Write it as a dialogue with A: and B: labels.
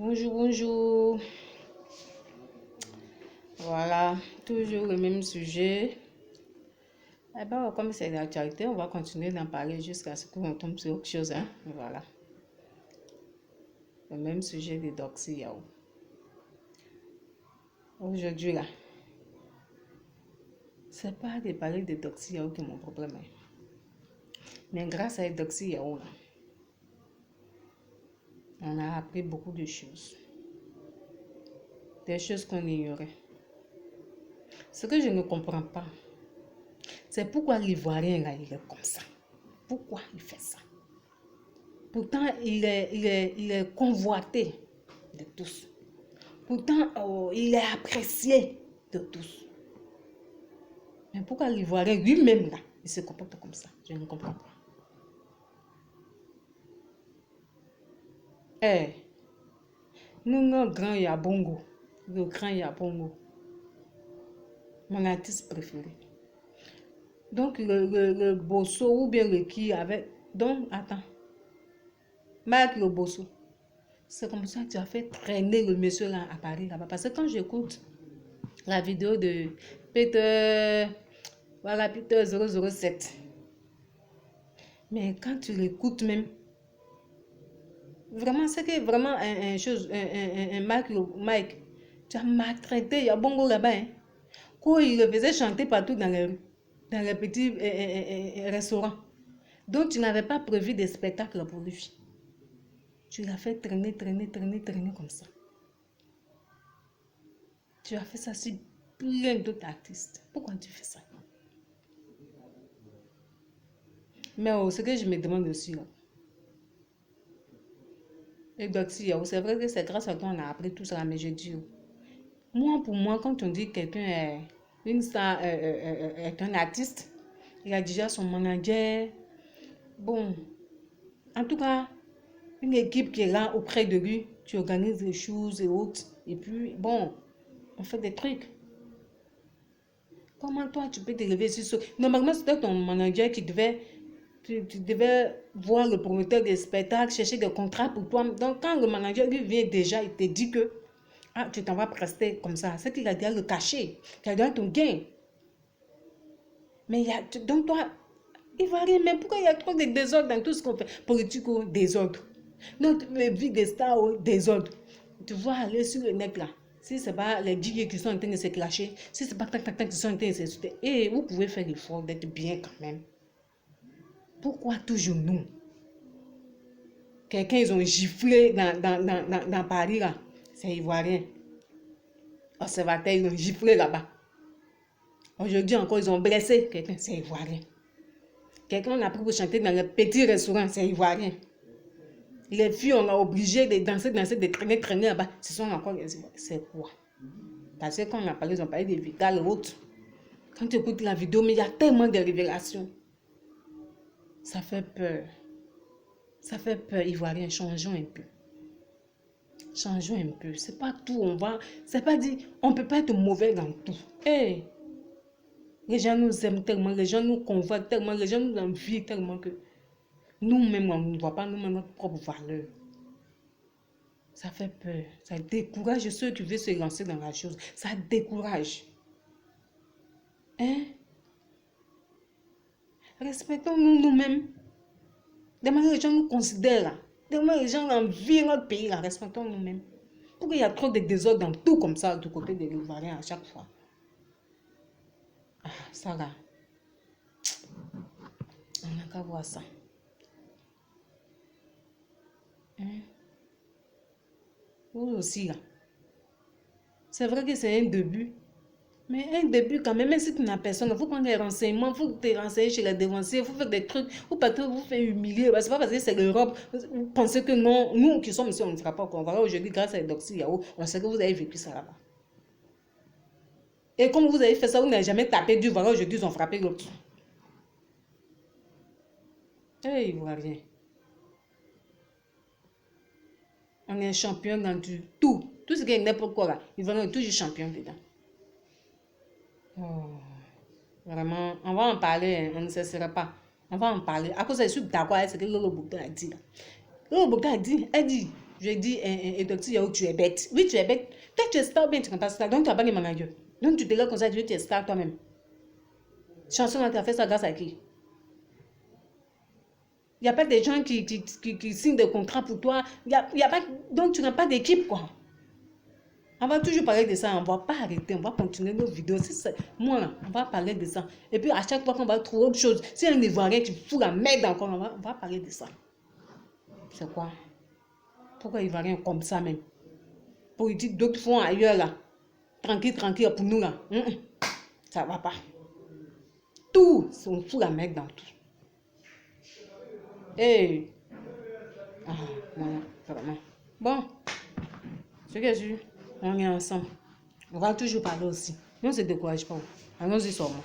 A: Bonjour, bonjour. Voilà, toujours le même sujet. Eh ben, comme c'est l'actualité, on va continuer d'en parler jusqu'à ce qu'on tombe sur autre chose. Hein? Voilà. Le même sujet de Doxy Yao. Aujourd'hui, là, c'est pas de parler de Doxy Yao qui est mon problème. Hein. Mais grâce à Doxy Yao, là, on a appris beaucoup de choses. Des choses qu'on ignorait. Ce que je ne comprends pas, c'est pourquoi l'Ivoirien, là, il est comme ça. Pourquoi il fait ça? Pourtant, il est convoité de tous. Pourtant, il est apprécié de tous. Mais pourquoi l'Ivoirien lui-même, là, il se comporte comme ça? Je ne comprends pas. Eh, nous, notre grand Yabongo, le grand Yabongo, mon artiste préféré. Donc, le Bosso ou bien le qui avait... Donc, attends. Marc le Bosso. C'est comme ça que tu as fait traîner le monsieur là à Paris là-bas. Parce que quand j'écoute la vidéo de Peter, voilà, Peter 007. Mais quand tu l'écoutes même, vraiment, c'est que vraiment un Mike, tu as maltraité, il y a bongo là-bas. Hein. Quand il le faisait chanter partout dans les petits restaurants. Donc tu n'avais pas prévu des spectacles pour lui. Tu l'as fait traîner comme ça. Tu as fait ça sur plein d'autres artistes. Pourquoi tu fais ça? Mais ce que je me demande aussi, là, et Doxy, c'est vrai que c'est grâce à toi qu'on a appris tout ça, mais je dis, moi, pour moi, quand on dit que quelqu'un est une star, est un artiste, il a déjà son manager, bon, en tout cas, une équipe qui est là auprès de lui, tu organises les choses et autres, et puis, bon, on fait des trucs. Comment toi, tu peux t'élever sur ce... Normalement, c'était ton manager qui devait... Tu devais voir le promoteur des spectacles, chercher des contrats pour toi. Donc, quand le manager lui vient déjà, il te dit que tu t'en vas prester comme ça. C'est qu'il a déjà le cacher, qu'il a déjà ton gain. Mais il y a... Donc, toi, il va rien. Mais pourquoi il y a trop de désordre dans tout ce qu'on fait? Politique ou désordre. Notre vie des stars ou désordre. Tu vas aller sur le net là. Si ce n'est pas les DJ qui sont en train de se clasher, si ce n'est pas tac qui sont en train de s'insulter, et vous pouvez faire l'effort d'être bien quand même. Pourquoi toujours nous? Quelqu'un, ils ont giflé dans Paris, là. C'est ivoirien. Observateur, ils ont giflé là-bas. Aujourd'hui encore, ils ont blessé quelqu'un, c'est ivoirien. Quelqu'un, on a pris pour chanter dans le petit restaurant, c'est ivoirien. Les filles, on a obligé de danser, de traîner là-bas. Ce sont encore les ivoiriens. C'est quoi? Parce que quand on a parlé, ils ont parlé de Vital et autres. Quand tu écoutes la vidéo, mais il y a tellement de révélations. Ça fait peur. Ça fait peur, Ivoirien. Changeons un peu. Changeons un peu. C'est pas tout. C'est pas dit. On peut pas être mauvais dans tout. Hey, les gens nous aiment tellement, les gens nous convoitent tellement, les gens nous envient tellement que nous-mêmes, on ne voit pas nous-mêmes notre propre valeur. Ça fait peur. Ça décourage ceux qui veulent se lancer dans la chose. Ça décourage. Hein? Respectons-nous nous-mêmes. Demain, les gens nous considèrent. Demain, les gens envient notre pays. Là. Respectons nous-mêmes. Pourquoi il y a trop de désordre dans tout comme ça, du côté des Ivoiriens à chaque fois? Ah, ça là. On n'a qu'à voir ça. Hein? Vous aussi, là. C'est vrai que c'est un début. Mais un début quand même, même si tu n'as personne, il faut prendre des renseignements, il faut te renseigner chez les dévanciers, il faut faire des trucs, ou pas que vous faites humilier. C'est pas parce que c'est l'Europe. Vous pensez que non, nous qui sommes ici, on ne fera pas qu'on va aujourd'hui grâce à Doxy Yao, on sait que vous avez vécu ça là-bas. Et comme vous avez fait ça, vous n'avez jamais tapé du voilà, aujourd'hui ils ont frappé l'autre. Eh, Ivoirien. On est champion dans tout. Tout ce qui est n'importe quoi là, Ivoirien est toujours champion dedans. Oh, vraiment, on va en parler, hein, on ne cessera pas. On va en parler. À cause de ce d'accord avec ce que Lolo Boutin a dit. Lolo Boutin a dit, Je dis, et docteur, tu es bête. Oui, tu es bête. Toi, tu es star, bien, tu n'es pas star. Donc, tu n'as pas de manager. Donc, tu te regardes comme ça, tu es star toi-même. Chanson, tu as fait ça grâce à qui? Il n'y a pas des gens qui signent des contrats pour toi. Y a pas, donc, tu n'as pas d'équipe, quoi. On va toujours parler de ça. On ne va pas arrêter. On va continuer nos vidéos. Moi, là, on va parler de ça. Et puis, à chaque fois qu'on va trouver autre chose, si un Ivoirien qui fout la merde encore, on va parler de ça. C'est quoi? Pourquoi Ivoirien comme ça même? Politique d'autres font ailleurs, là. Tranquille, tranquille, pour nous, là. Ça va pas. Tout, on fout la merde dans tout. Hey. Ah, voilà, vraiment. Bon, ce que je on est ensemble. On va toujours parler aussi. On ne se décourage pas. Allons-y seulement.